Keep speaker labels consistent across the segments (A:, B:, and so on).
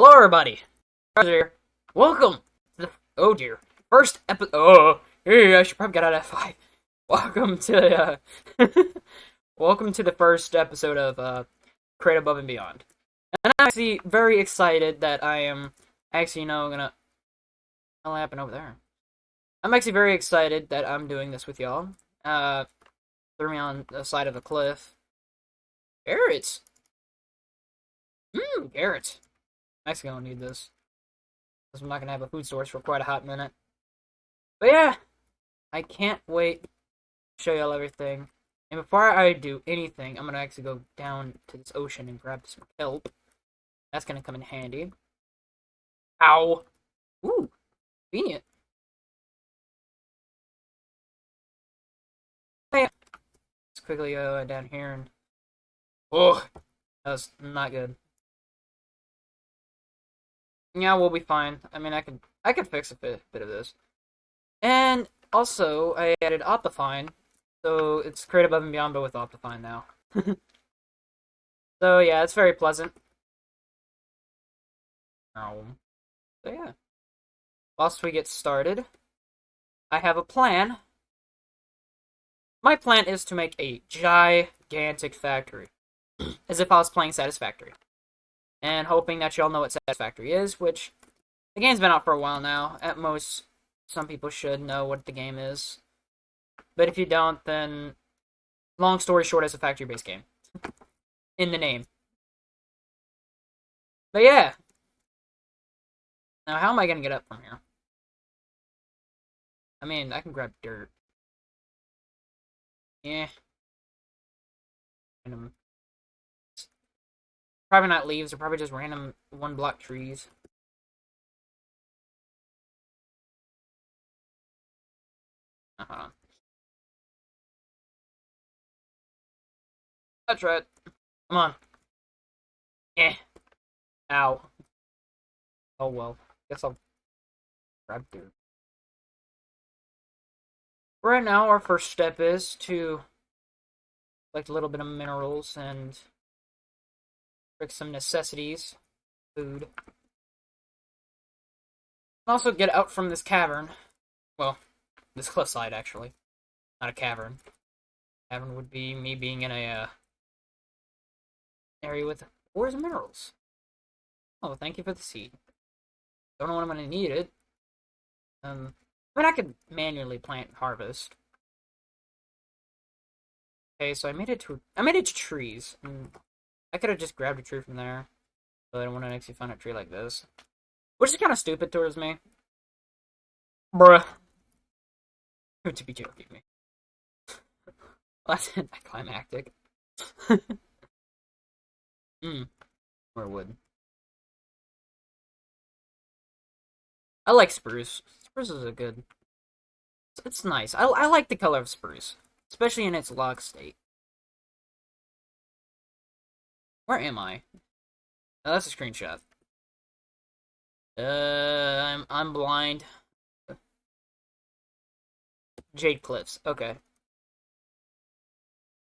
A: Hello, everybody. Here. Welcome to the first episode. Oh, hey, I should probably get out of F5. Welcome to welcome to the first episode of Create Above and Beyond. And I'm actually very excited that I am actually gonna. What'll happen over there? I'm actually very excited that I'm doing this with y'all. Threw me on the side of a cliff. Carrots. Carrots. I'm actually gonna need this. Because I'm not gonna have a food source for quite a hot minute. But yeah, I can't wait to show y'all everything. And before I do anything, I'm gonna actually go down to this ocean and grab some kelp. That's gonna come in handy. Ow! Ooh, convenient. But yeah, let's quickly go down here and. Oh, that was not good. Yeah, we'll be fine. I mean, I could fix a bit of this. And also, I added Optifine, so it's Create Above and Beyond, but with Optifine now. So yeah, it's very pleasant. So yeah, whilst we get started, I have a plan. My plan is to make a gigantic factory, as if I was playing Satisfactory, and hoping that y'all know what Satisfactory is, which the game's been out for a while now. At most, some people should know what the game is. But if you don't, then long story short, it's a factory-based game. In the name. But yeah. Now, how am I gonna get up from here? I mean, I can grab dirt. Yeah. Random. Probably not leaves, they're probably just random one-block trees. Uh-huh. That's right. Come on. Eh. Ow. Oh well. Guess I'll grab dirt. Right now, our first step is to collect a little bit of minerals and fix some necessities. Food. And also get out from this cavern. Well, this cliffside, actually. Not a cavern. Cavern would be me being in a area with ores and minerals. Oh, thank you for the seed. Don't know when I'm gonna need it. But I could manually plant and harvest. Okay, so I made it to trees. I could have just grabbed a tree from there, but I don't want to actually find a tree like this, which is kind of stupid towards me. Bruh. To be joking me. That's anticlimactic. More wood. I like spruce. Spruce is a good. It's nice. I like the color of spruce, especially in its log state. Where am I? Oh, that's a screenshot. I'm blind. Jade Cliffs. Okay.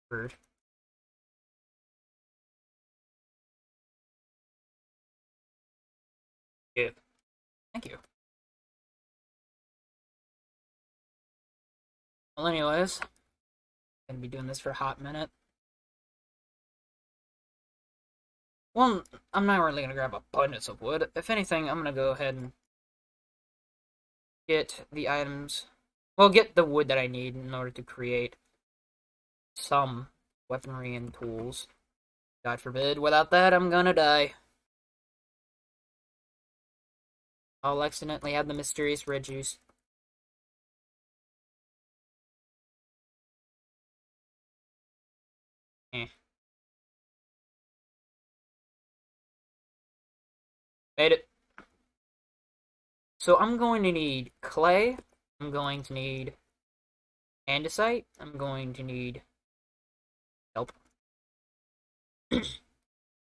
A: Bird. Good. Thank you. Well, anyways, gonna be doing this for a hot minute. Well, I'm not really gonna grab abundance of wood. If anything, I'm gonna go ahead and get the items. Well, get the wood that I need in order to create some weaponry and tools. God forbid, without that, I'm gonna die. I'll accidentally have the mysterious red juice. Eh. Made it. So I'm going to need clay. I'm going to need andesite. I'm going to need help.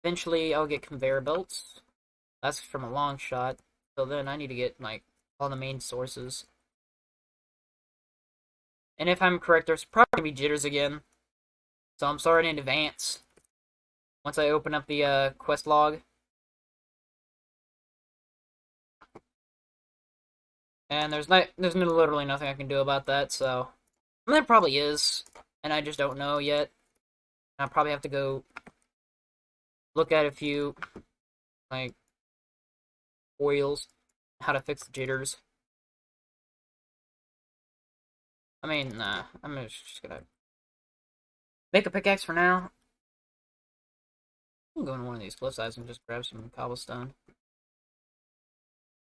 A: Eventually, I'll get conveyor belts. That's from a long shot. So then I need to get, like, all the main sources. And if I'm correct, there's probably going to be jitters again. So I'm sorry in advance. Once I open up the quest log. And literally nothing I can do about that, so... I mean, there probably is, and I just don't know yet. I'll probably have to go look at a few, like, oils, how to fix the jitters. I mean, nah, I'm just gonna make a pickaxe for now. I'm going to one of these cliffsides and just grab some cobblestone.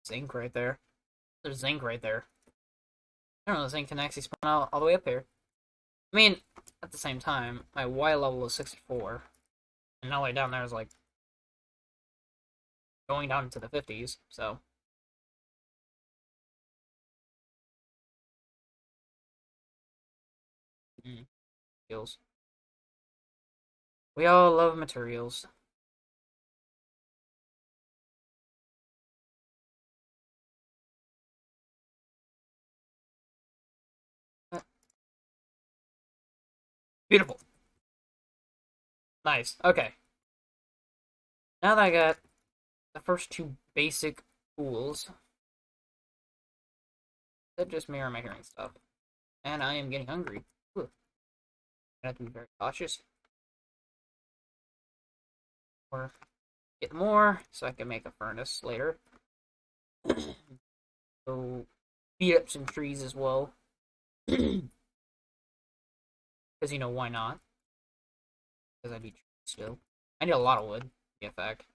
A: Zinc right there. There's zinc right there. I don't know, zinc can actually spawn out all the way up here. I mean, at the same time, my Y level is 64. And all the way down there is like going down into the 50s, so. Skills. We all love materials. Beautiful. Nice. Okay. Now that I got the first two basic tools, that just mirror my hearing stuff. And I am getting hungry. Ooh. I have to be very cautious. Or get more so I can make a furnace later. So beat up some trees as well. Because, you know, why not? Because I need trees still. I need a lot of wood, to be a fact.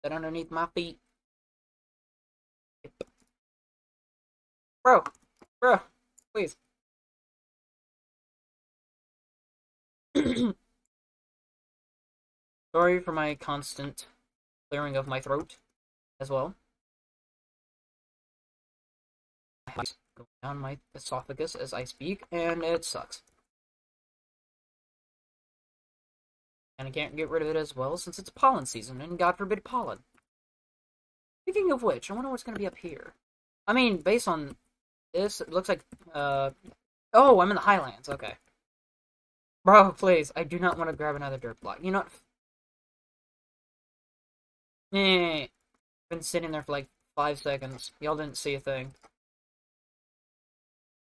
A: That underneath my feet. Bro! Bro! Please. Sorry for my constant clearing of my throat as well. Going down my esophagus as I speak, and it sucks. And I can't get rid of it as well since it's pollen season, and God forbid pollen. Speaking of which, I wonder what's going to be up here. I mean, based on this, it looks like, oh, I'm in the Highlands, okay. Bro, please, I do not want to grab another dirt block. You know what? Been sitting there for like 5 seconds. Y'all didn't see a thing.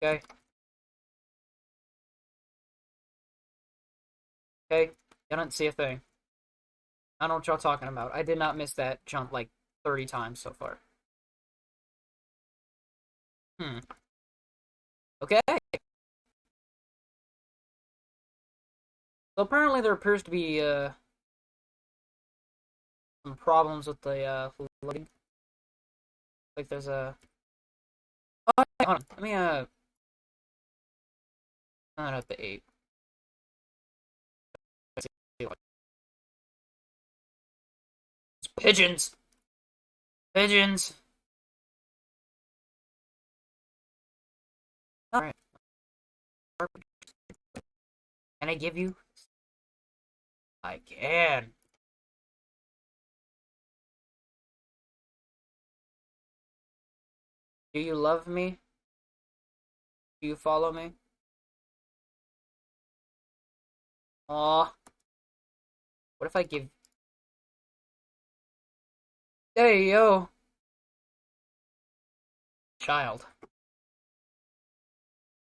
A: Okay? Okay? Y'all didn't see a thing. I don't know what y'all talking about. I did not miss that jump like 30 times so far. Okay. So apparently there appears to be, some problems with the, loading. Like there's a... Oh, hold on. Let me, not at the 8. Pigeons! Pigeons! Alright. Can I give you? I can. Do you love me? Do you follow me? Aw. What if I give... Hey, yo! Child.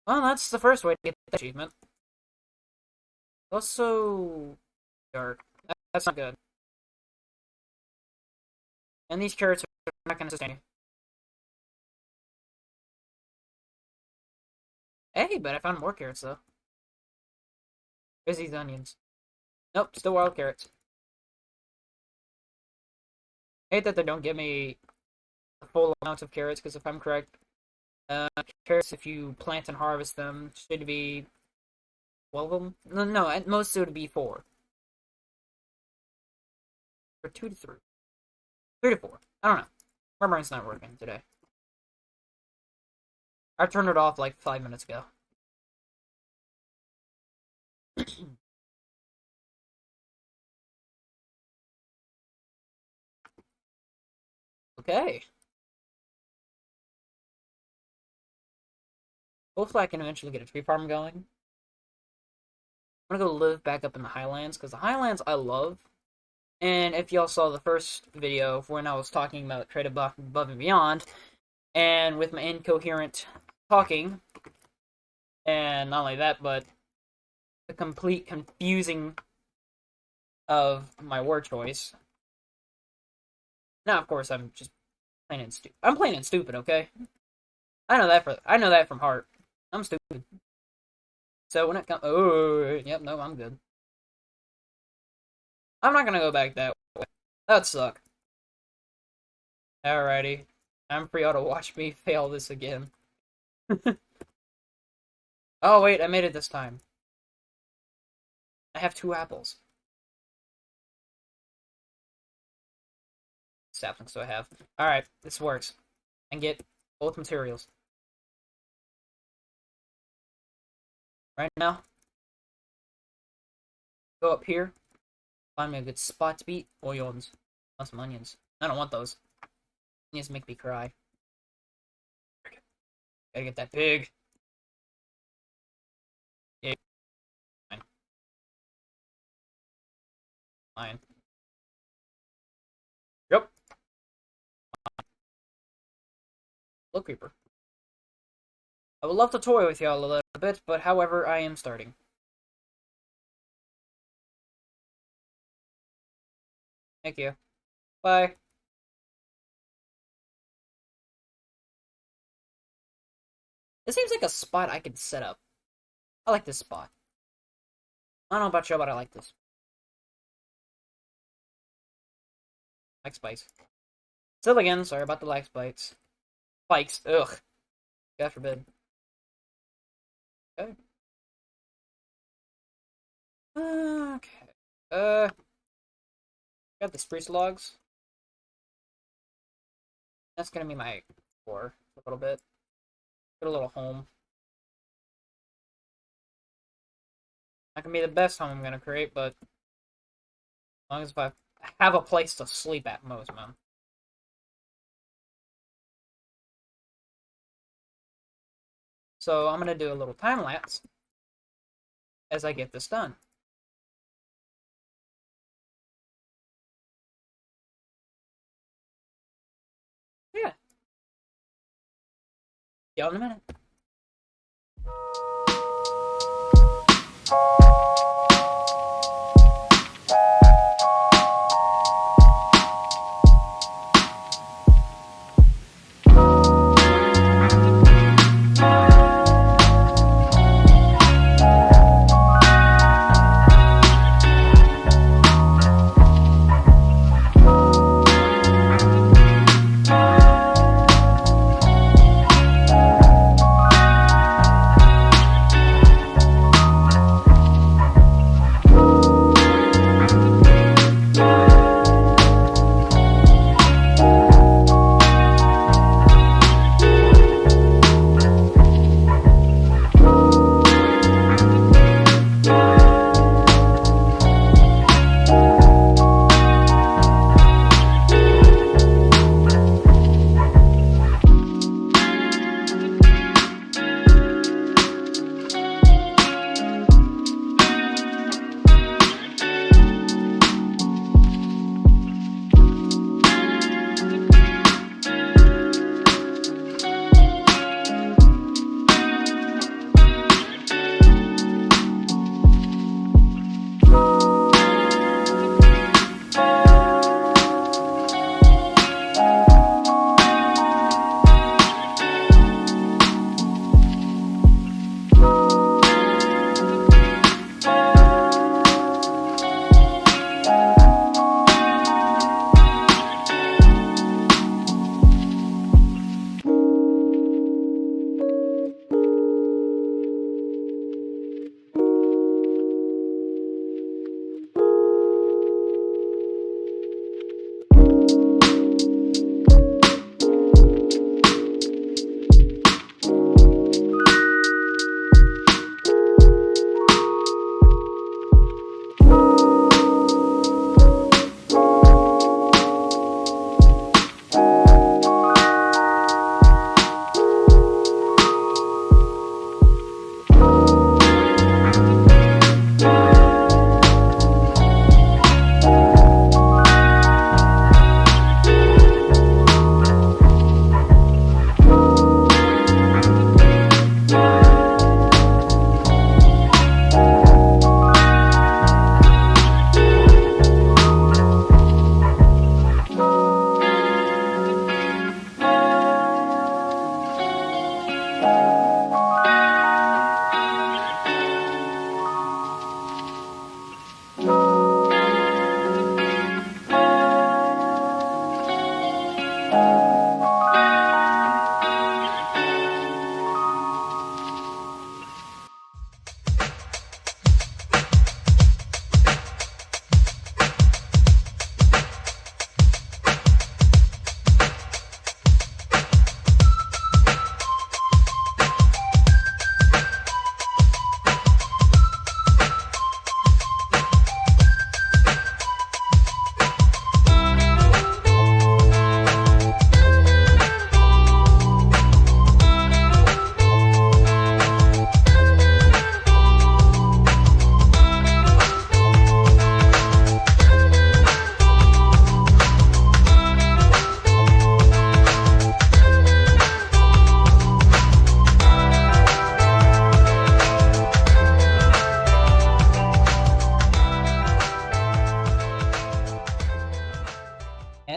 A: Well, that's the first way to get the achievement. Also... dark. That's not good. And these carrots are not gonna sustain you. Hey, but I found more carrots, though. Where's these onions? Nope, still wild carrots. I hate that they don't give me a full amount of carrots, because if I'm correct, carrots, if you plant and harvest them, should be 12 of them? No, at most it would be 4. Or 2 to 3. 3 to 4. I don't know. My brain's not working today. I turned it off like 5 minutes ago. Okay. Hopefully I can eventually get a tree farm going. I'm gonna go live back up in the Highlands, because the Highlands I love, And if y'all saw the first video when I was talking about Trade Above and Beyond, and with my incoherent talking, and not only that, but the complete confusing of my word choice. Now, of course, I'm just plain and stupid. I'm plain and stupid, okay? I know that from heart. I'm stupid. So when it comes, oh, yep, no, I'm good. I'm not gonna go back that way. That'd suck. Alrighty, I'm for y'all to watch me fail this again. Oh wait, I made it this time. I have 2 apples. Saplings do I have? Alright, this works. And get both materials. Right now, go up here, find me a good spot to beat. Onions. Want some onions. I don't want those. Onions make me cry. Gotta get that pig. Yeah. Fine. Fine. Yep. Look, Creeper. I would love to toy with y'all a little bit, but however, I am starting. Thank you. Bye. This seems like a spot I could set up. I like this spot. I don't know about y'all, but I like this. Like spice. Still again, sorry about the lag spikes. Spikes, ugh. God forbid. Okay. Okay. Got the spruce logs. That's gonna be my core for a little bit. Get a little home. Not gonna be the best home I'm gonna create, but as long as I have a place to sleep at most, man. So I'm gonna do a little time lapse as I get this done. Yeah. Y'all in a minute.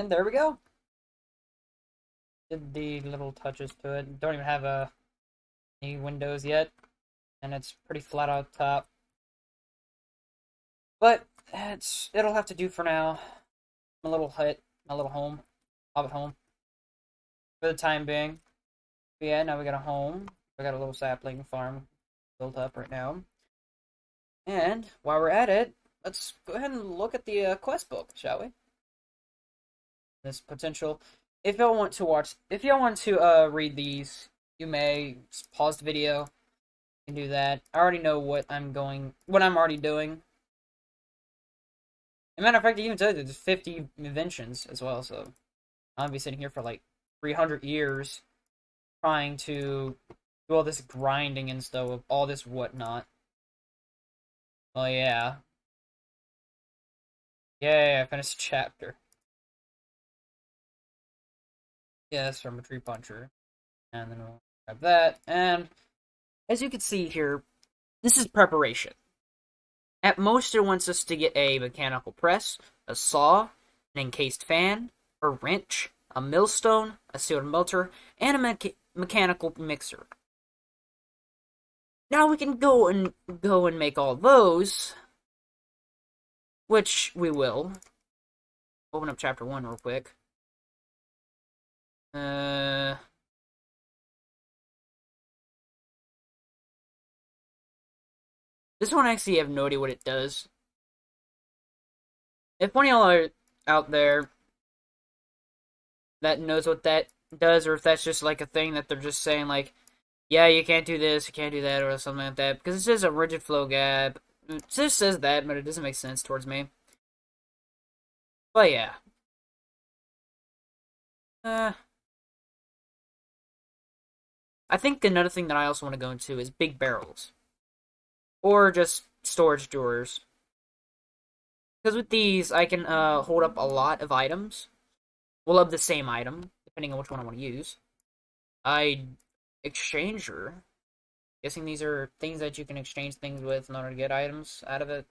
A: And there we go. Did the little touches to it. Don't even have any windows yet. And it's pretty flat out top. But it'll have to do for now. My little hut, my little home, hobbit home, for the time being. But yeah, now we got a home. We got a little sapling farm built up right now. And while we're at it, let's go ahead and look at the quest book, shall we? This potential. If y'all want to read these, you may just pause the video. You can do that. I already know what I'm already doing. As a matter of fact, I even told you there's 50 inventions as well, so I'll be sitting here for like 300 years trying to do all this grinding and stuff of all this whatnot. Oh yeah. Yay, I finished a chapter. Yes, from a tree puncher. And then we'll grab that. And as you can see here, this is preparation. At most, it wants us to get a mechanical press, a saw, an encased fan, a wrench, a millstone, a sealed melter, and a mechanical mixer. Now we can go and make all those, which we will. Open up chapter 1 real quick. This one actually I have no idea what it does. If one of y'all are out there that knows what that does, or if that's just like a thing that they're just saying like, yeah, you can't do this, you can't do that, or something like that, because it says a rigid flow gap. It just says that, but it doesn't make sense towards me. But yeah. I think another thing that I also want to go into is big barrels. Or just storage drawers. Because with these, I can hold up a lot of items. Well, of the same item, depending on which one I want to use. Exchanger. Guessing these are things that you can exchange things with in order to get items out of it.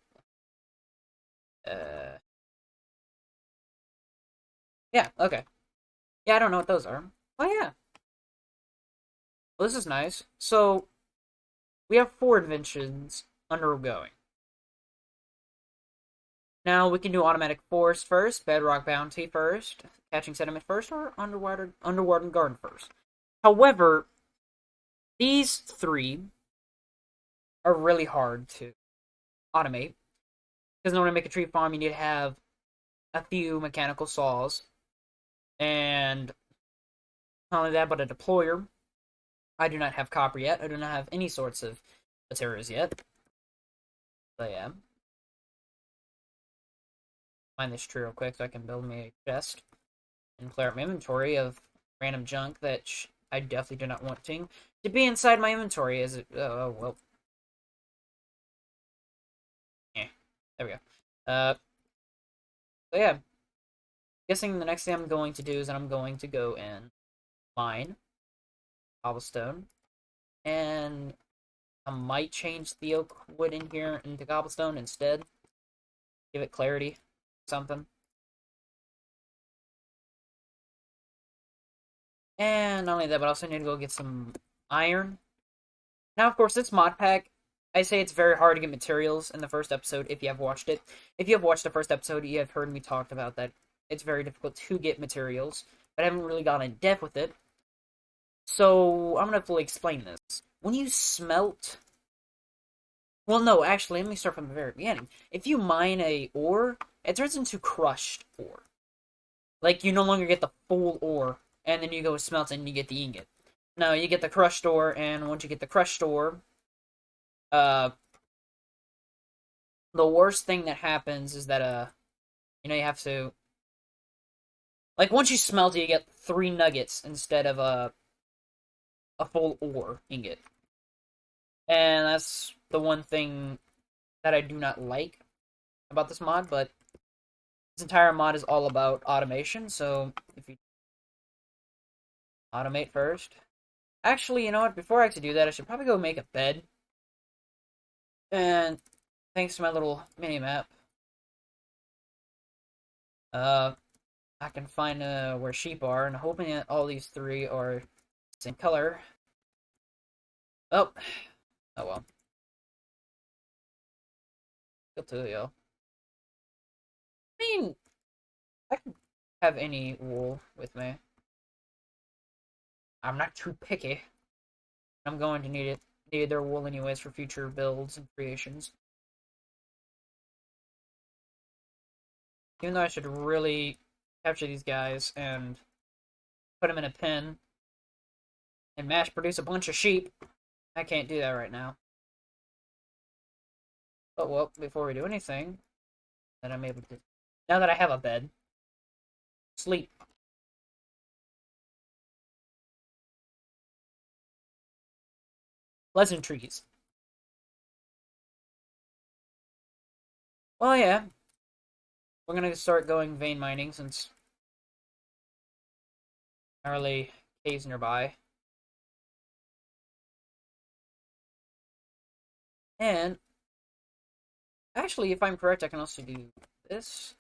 A: Yeah, okay. Yeah, I don't know what those are. Oh, yeah. Well, this is nice. So, we have 4 inventions undergoing. Now, we can do automatic forest first, bedrock bounty first, catching sediment first, or underwater garden first. However, these 3 are really hard to automate. Because in order to make a tree farm, you need to have a few mechanical saws. And not only that, but a deployer. I do not have copper yet. I do not have any sorts of materials yet. So yeah. Find this tree real quick so I can build me a chest. And clear out my inventory of random junk that I definitely do not want to be inside my inventory. As it, oh, well. Yeah, there we go. So yeah. Guessing the next thing I'm going to do is that I'm going to go and mine cobblestone. And I might change the oak wood in here into cobblestone instead. Give it clarity. Something. And not only that, but I also need to go get some iron. Now, of course, this mod pack, I say it's very hard to get materials in the first episode if you have watched it. If you have watched the first episode, you have heard me talk about that. It's very difficult to get materials, but I haven't really gone in depth with it. So, I'm going to fully explain this. When you smelt... Well, no, actually, let me start from the very beginning. If you mine a ore, it turns into crushed ore. Like, you no longer get the full ore, and then you go smelt and you get the ingot. No, you get the crushed ore, and once you get the crushed ore, the worst thing that happens is that, you have to... Like, once you smelt it, you get 3 nuggets instead of, a full ore ingot. And that's the one thing that I do not like about this mod, but this entire mod is all about automation, so if you automate first. Actually, you know what? Before I actually do that, I should probably go make a bed. And thanks to my little mini-map, I I can find where sheep are, and hoping that all these three are the same color. Oh, oh well. Up to you. I mean, I can have any wool with me. I'm not too picky. I'm going to need their wool anyways for future builds and creations. Even though I should really capture these guys and put them in a pen and mass produce a bunch of sheep, I can't do that right now. But well, before we do anything, that I'm able to, now that I have a bed, sleep. Pleasantries. Well, yeah, we're gonna start going vein mining since gnarly caves nearby. And actually, if I'm correct, I can also do this.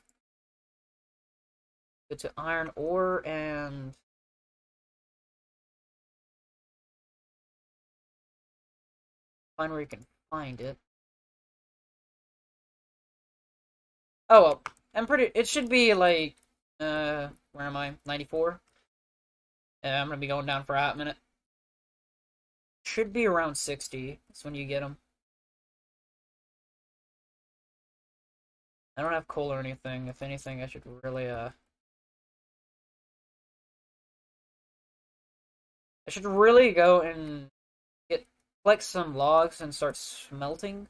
A: Go to iron ore and find where you can find it. Oh well, I'm pretty. It should be like, where am I? 94. I'm gonna be going down for a hot minute. Should be around 60. That's when you get them. I don't have coal or anything. If anything, I should really I should really go and collect some logs and start smelting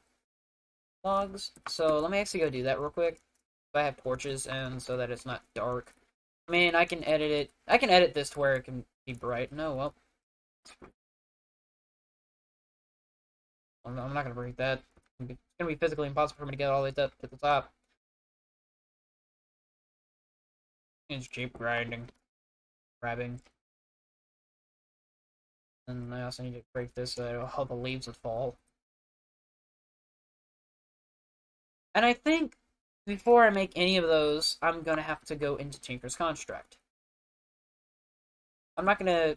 A: logs. So let me actually go do that real quick. If I have torches and so that it's not dark. I mean, I can edit it. I can edit this to where it can be bright. No, well, I'm not gonna break that. It's gonna be physically impossible for me to get all the way up to the top. Just keep grinding, grabbing. And I also need to break this so all the leaves would fall. And I think before I make any of those, I'm gonna have to go into Tinker's Construct. I'm not gonna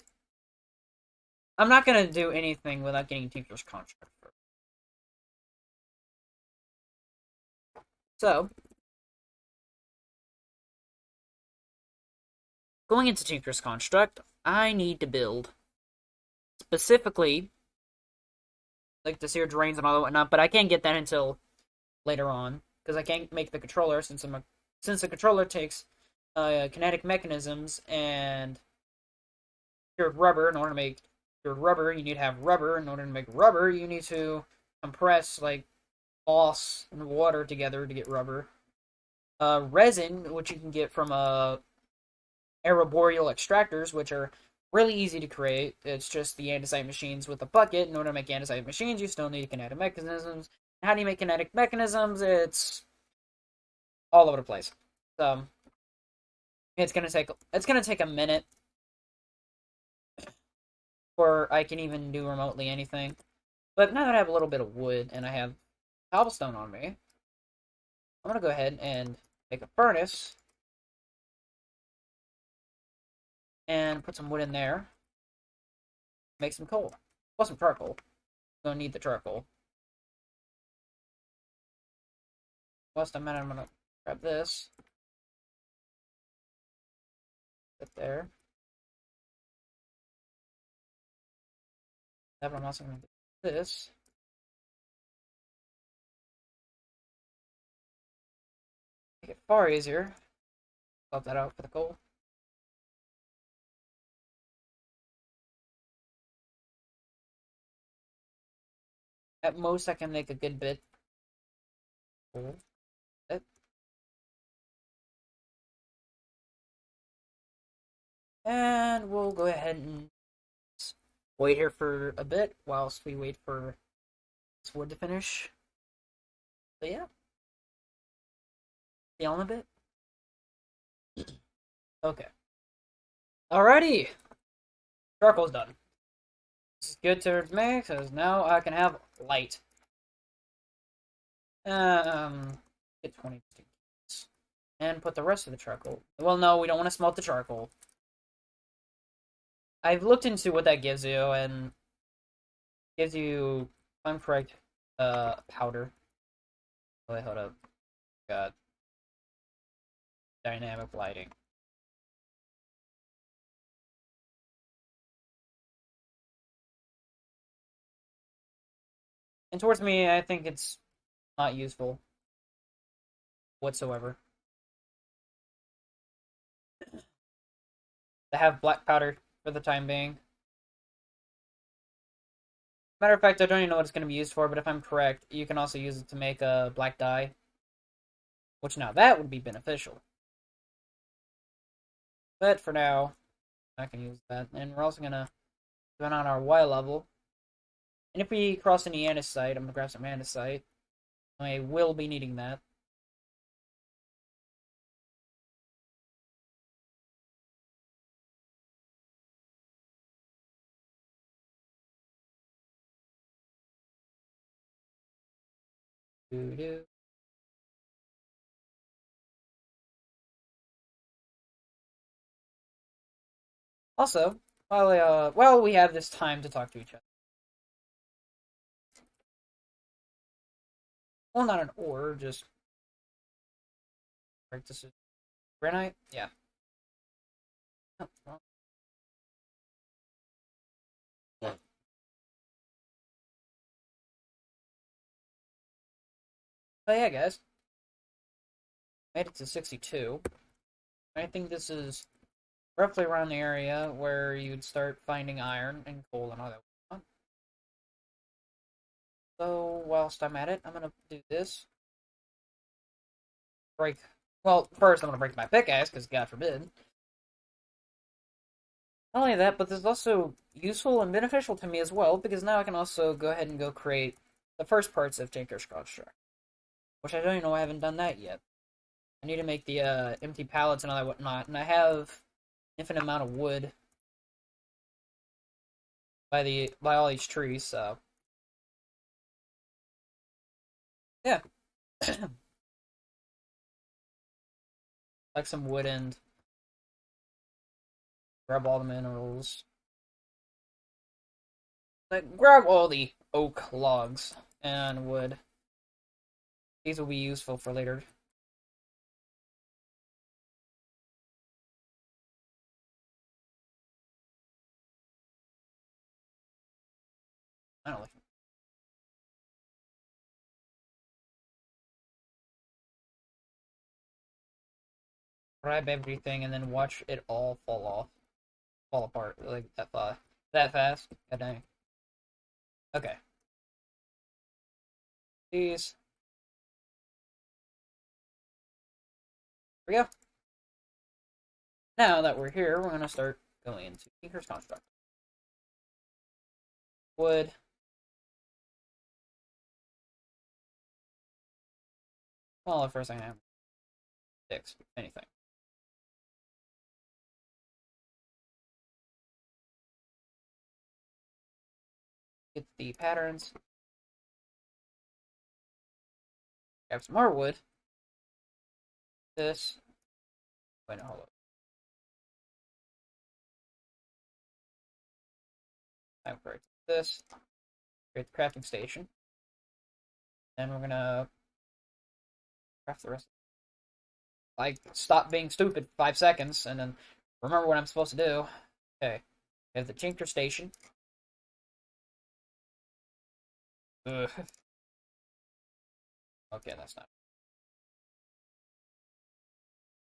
A: do anything without getting Tinker's Construct first. So, going into Tinker's Construct, I need to build specifically like the seared drains and all that whatnot, but I can't get that until later on because I can't make the controller since the controller takes kinetic mechanisms and cured rubber. In order to make cured rubber, you need to have rubber. In order to make rubber, you need to compress like moss and water together to get rubber. Resin, which you can get from aeroboreal extractors, which are really easy to create. It's just the andesite machines with a bucket. In order to make andesite machines, you still need kinetic mechanisms. How do you make kinetic mechanisms? It's all over the place. So it's gonna take a minute before I can even do remotely anything. But now that I have a little bit of wood and I have cobblestone on me, I'm gonna go ahead and make a furnace and put some wood in there. Make some coal. Well, some charcoal. Gonna need the charcoal. Whilst I'm at it, I'm gonna grab this. Put there. That I'm also gonna do this. Make it far easier. Swap that out for the coal. At most, I can make a good bit. Cool. And we'll go ahead and wait here for a bit whilst we wait for this wood to finish. So yeah, see you in a bit. Okay. Alrighty, charcoal's done. This is good to me because now I can have light. Get 20. And put the rest of the charcoal. Well, no, we don't want to smelt the charcoal. I've looked into what that gives you, and gives you, if I'm correct, powder. Wait, hold up. God. Dynamic lighting. And towards me, I think it's not useful whatsoever to have black powder for the time being. Matter of fact, I don't even know what it's going to be used for, but if I'm correct, you can also use it to make a black dye. Which now, that would be beneficial. But for now, I can use that. And we're also going to run on our Y level. And if we cross any andesite, I'm going to grab some andesite. I will be needing that. Doo-doo. Also, while we have this time to talk to each other. Well, not an ore, just this is granite. Yeah. Oh, well. Yeah. But yeah, guys, made it to 62. I think this is roughly around the area where you'd start finding iron and coal and all that. So whilst I'm at it, I'm gonna do this. Break. Well, first I'm gonna break my pickaxe because God forbid. Not only that, but this is also useful and beneficial to me as well, because now I can also go ahead and go create the first parts of Tinker's Construct. Which I don't even know I haven't done that yet. I need to make the empty pallets and all that whatnot, and I have infinite amount of wood by all these trees, so yeah. Like some wood and grab all the minerals. Like, grab all the oak logs and wood. These will be useful for later. I don't know. Grab everything and then watch it all fall apart like that fast. God dang. Okay. These. Here we go. Now that we're here, we're gonna start going into Tinker's Construct. Wood. Well, the first thing I have sticks, if anything. Get the patterns. Grab some more wood. This. Wait, no, hold up. Time for this. Create the crafting station. Then we're gonna craft the rest. Like, stop being stupid 5 seconds and then remember what I'm supposed to do. Okay. We have the tinker station. Ugh. Okay, that's not.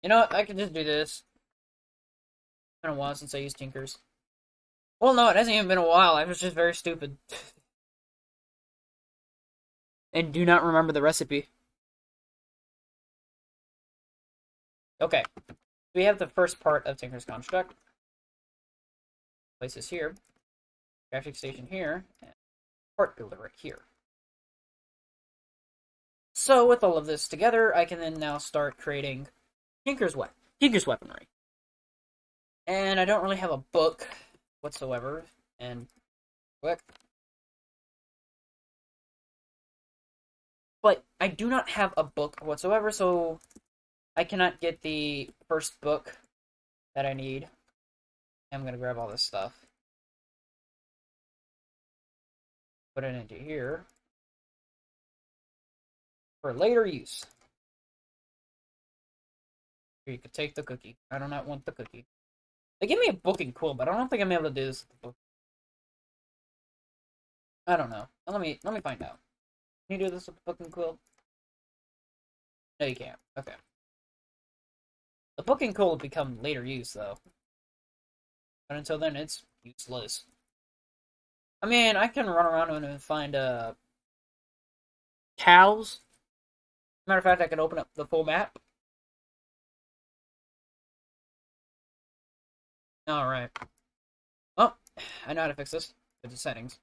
A: You know what? I can just do this. It's been a while since I used tinkers. Well, no, it hasn't even been a while. I was just very stupid. And do not remember the recipe. Okay. We have the first part of Tinker's Construct. Place this here. Graphic station here. And part builder right here. So with all of this together, I can then now start creating Tinker's weaponry. And I don't really have a book whatsoever. And quick. But I do not have a book whatsoever, so I cannot get the first book that I need. I'm gonna grab all this stuff. Put it into here. For later use. Here, you could take the cookie. I do not want the cookie. They give me a book and quill, but I don't think I'm able to do this with the book. I don't know. Let me find out. Can you do this with the book and quill? No, you can't. Okay. The book and quill will become later use, though. But until then, it's useless. I mean, I can run around and find cows. Matter of fact, I can open up the full map. Alright. Oh, I know how to fix this. Go to settings.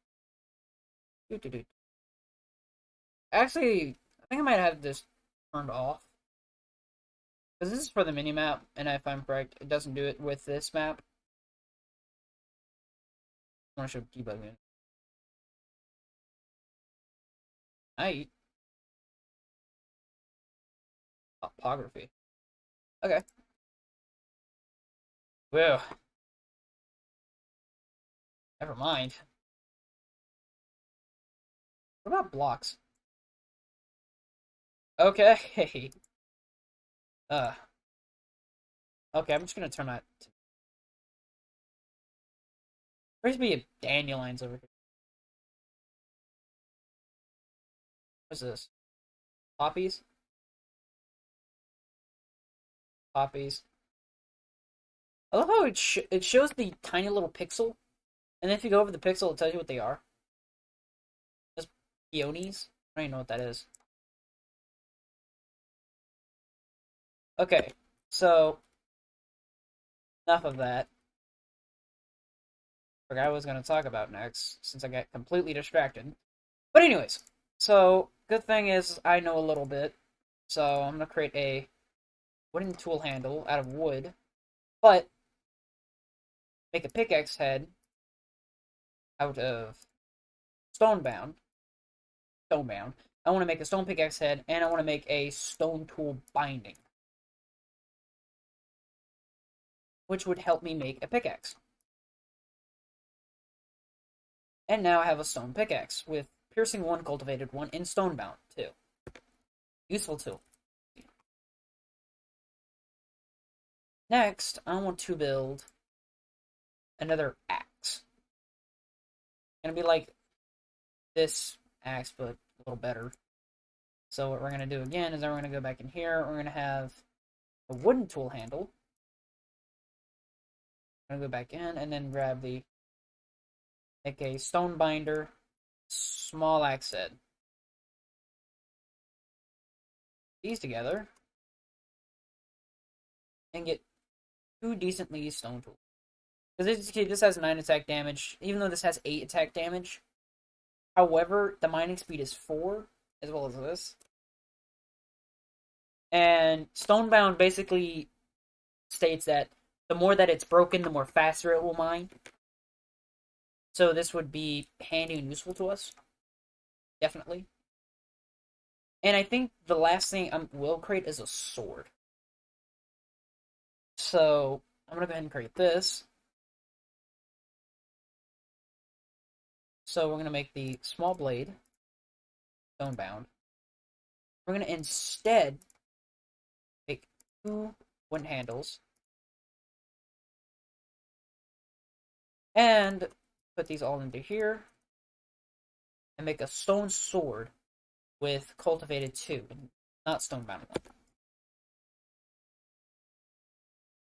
A: Actually, I think I might have this turned off. Because this is for the minimap, and if I'm correct, it doesn't do it with this map. I want to show debugging. Night. Topography. Okay. Well, never mind. What about blocks? Okay. Uh. Okay, I'm just gonna turn that. There's be dandelions over here. What's this? Poppies? Poppies. I love how it shows the tiny little pixel, and if you go over the pixel, it tells you what they are. Just peonies? I don't even know what that is. Okay, so enough of that. Forgot what I was going to talk about next, since I got completely distracted. But anyways, so good thing is I know a little bit, so I'm going to create a wooden tool handle out of wood, but make a pickaxe head out of stonebound. Stonebound. I want to make a stone pickaxe head, and I want to make a stone tool binding, which would help me make a pickaxe. And now I have a stone pickaxe with piercing 1, cultivated 1, and stonebound 2. Useful tool. Next, I want to build another axe. Gonna be like this axe, but a little better. So what we're gonna do again is we're gonna go back in here. We're gonna have a wooden tool handle. I'm gonna go back in and then grab the make a stone binder, small axe head. These together and get 2 decently stone tools. Because this has 9 attack damage, even though this has 8 attack damage. However, the mining speed is 4, as well as this. And Stonebound basically states that the more that it's broken, the more faster it will mine. So this would be handy and useful to us. Definitely. And I think the last thing I will create is a sword. So I'm going to go ahead and create this. So we're going to make the small blade stonebound. We're going to instead make 2 wooden handles. And put these all into here. And make a stone sword with cultivated 2, not stonebound 1.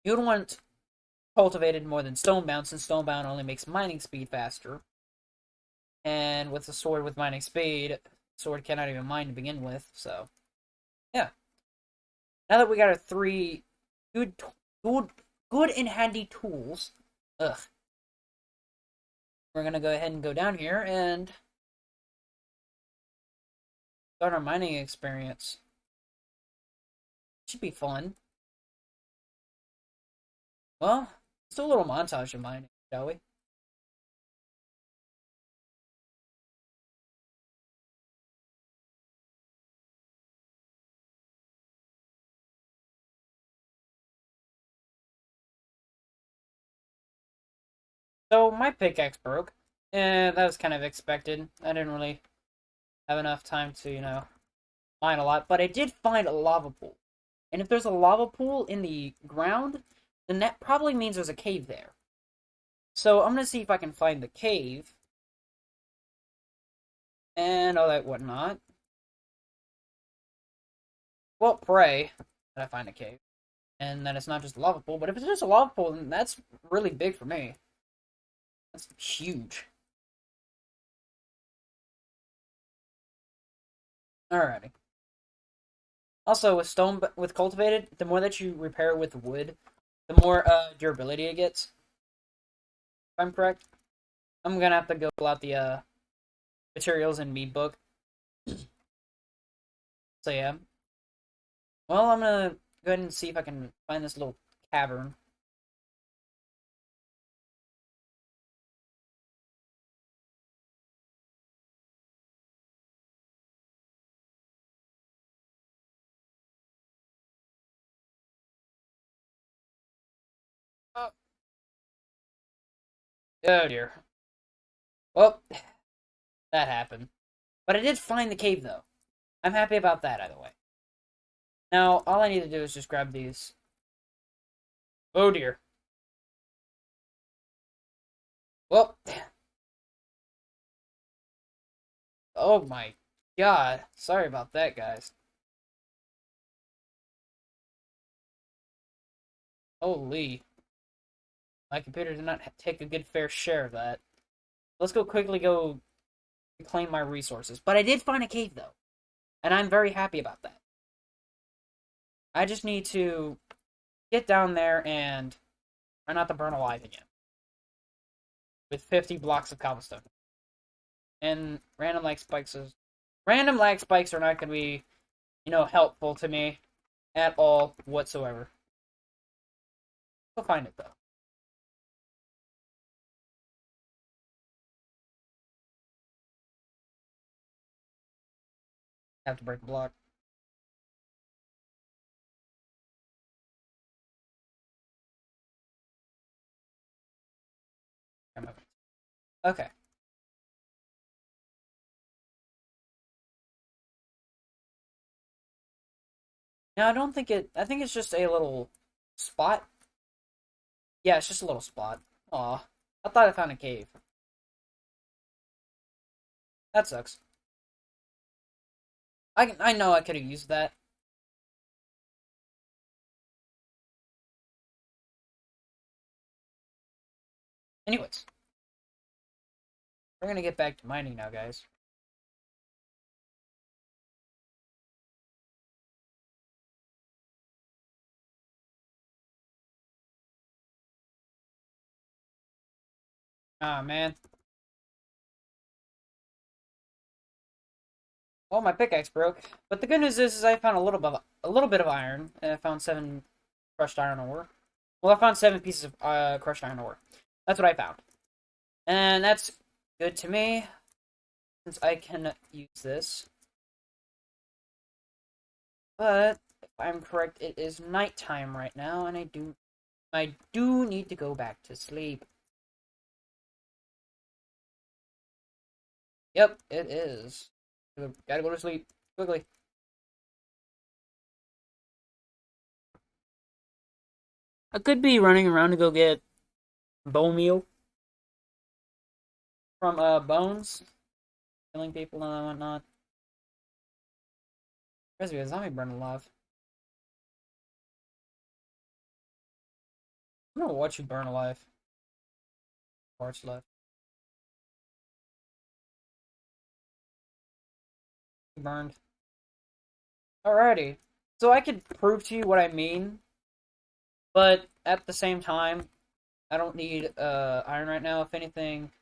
A: You would want cultivated more than stonebound, since stonebound only makes mining speed faster. And with a sword with mining speed, sword cannot even mine to begin with, so yeah. Now that we got our 3 good and handy tools, we're gonna go ahead and go down here and start our mining experience. Should be fun. Well, let's do a little montage of mining, shall we? So my pickaxe broke, and that was kind of expected. I didn't really have enough time to, mine a lot, but I did find a lava pool. And if there's a lava pool in the ground, then that probably means there's a cave there. So I'm gonna see if I can find the cave and all that whatnot. Well, pray that I find a cave. And that it's not just a lava pool, but if it's just a lava pool, then that's really big for me. That's huge. Alrighty. Also, with cultivated, the more that you repair with wood, the more durability it gets. If I'm correct. I'm gonna have to go pull out the materials and mead book. So yeah. Well, I'm gonna go ahead and see if I can find this little cavern. Oh, oh dear. Well, that happened. But I did find the cave though. I'm happy about that either way. Now, all I need to do is just grab these. Oh dear. Well, oh my god. Sorry about that, guys. Holy. My computer did not take a good fair share of that. Let's quickly go reclaim my resources. But I did find a cave though. And I'm very happy about that. I just need to get down there and try not to burn alive again. With 50 blocks of cobblestone. And random lag spikes are not going to be, helpful to me at all whatsoever. We'll find it though. Have to break a block. Okay. Now I don't think I think it's just a little spot. Yeah, it's just a little spot. Aw. I thought I found a cave. That sucks. I know I could have used that. Anyways, we're gonna get back to mining now, guys. Ah, man. Well, my pickaxe broke. But the good news is I found a little bit of iron, and I found 7 crushed iron ore. Well, I found 7 pieces of crushed iron ore. That's what I found, and that's good to me since I can use this. But if I'm correct, it is nighttime right now, and I do need to go back to sleep. Yep, it is. Gotta go to sleep quickly. I could be running around to go get bone meal from Bones, killing people and whatnot. There's a zombie burned alive. I'm gonna watch you burn alive. Parts left. Burned. Alrighty. So I could prove to you what I mean, but at the same time, I don't need iron right now. If anything,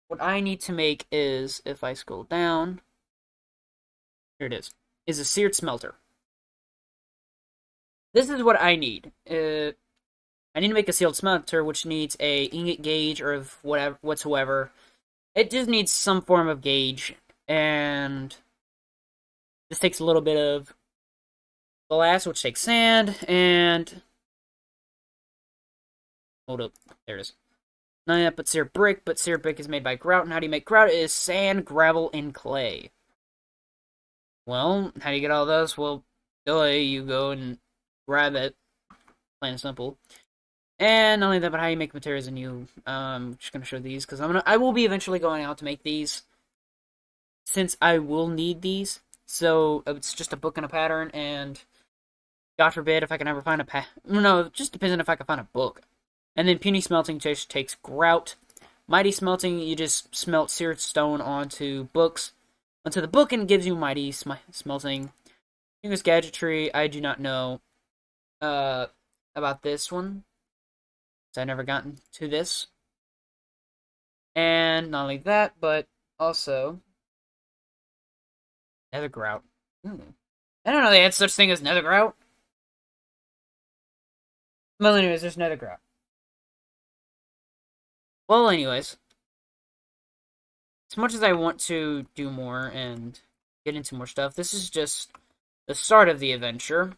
A: what I need to make is, if I scroll down, here it is a seared smelter. This is what I need. I need to make a sealed smelter, which needs a ingot gauge or whatever whatsoever. It just needs some form of gauge, and this takes a little bit of glass, which takes sand, and Hold up. There it is. Not yet, but seared brick. But seared brick is made by grout. And how do you make grout? It is sand, gravel, and clay. Well, how do you get all those? Well, you go and grab it. Plain and simple. And not only that, but how you make materials, and I'm just gonna show these because I will be eventually going out to make these, since I will need these. So it's just a book and a pattern, and God forbid if I can ever find a no, it just depends on if I can find a book. And then puny smelting just takes grout. Mighty smelting, you just smelt seared stone onto the book, and gives you mighty smelting. Fingers gadgetry, I do not know about this one. I've never gotten to this. And not only that, but also nether grout. I don't know they had such thing as nether grout. Well, anyways, there's nether grout. Well, anyways, as much as I want to do more and get into more stuff, this is just the start of the adventure.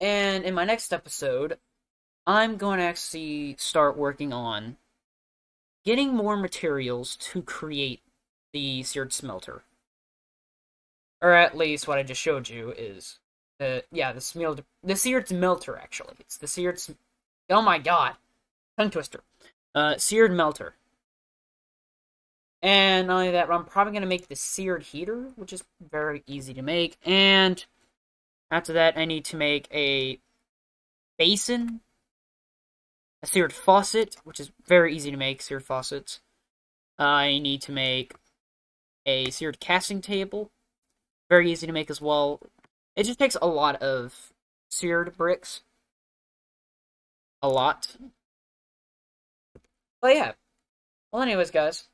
A: And in my next episode, I'm going to actually start working on getting more materials to create the seared smelter. Or at least what I just showed you is the seared melter, actually. It's the seared oh my god. Tongue twister. Seared melter. And not only that, I'm probably going to make the seared heater, which is very easy to make. And after that, I need to make a basin, a seared faucet, which is very easy to make, seared faucets. I need to make a seared casting table, very easy to make as well. It just takes a lot of seared bricks. A lot. But yeah. Well, anyways, guys.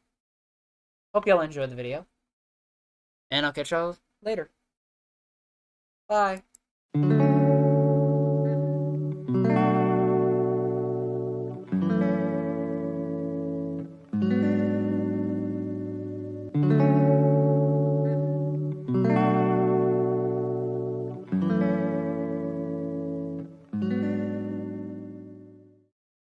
A: Hope y'all enjoyed the video. And I'll catch y'all later. Bye.